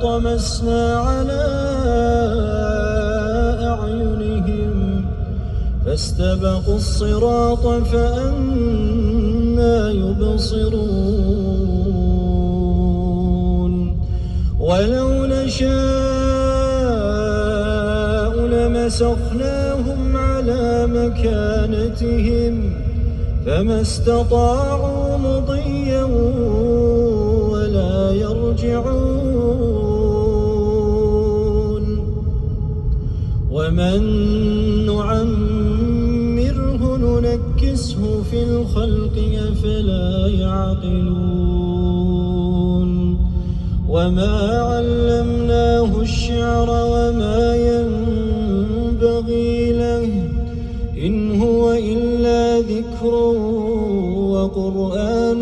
فطمسنا على أعينهم فاستبقوا الصراط فأنى يبصرون ولو نشاء لمسخناهم على مكانتهم فما استطاعوا مضيا ولا يرجعون ومن نعمره ننكسه في الخلق أفلا يعقلون وما علمناه الشعر وما ينبغي له إن هو إلا ذكر وقرآن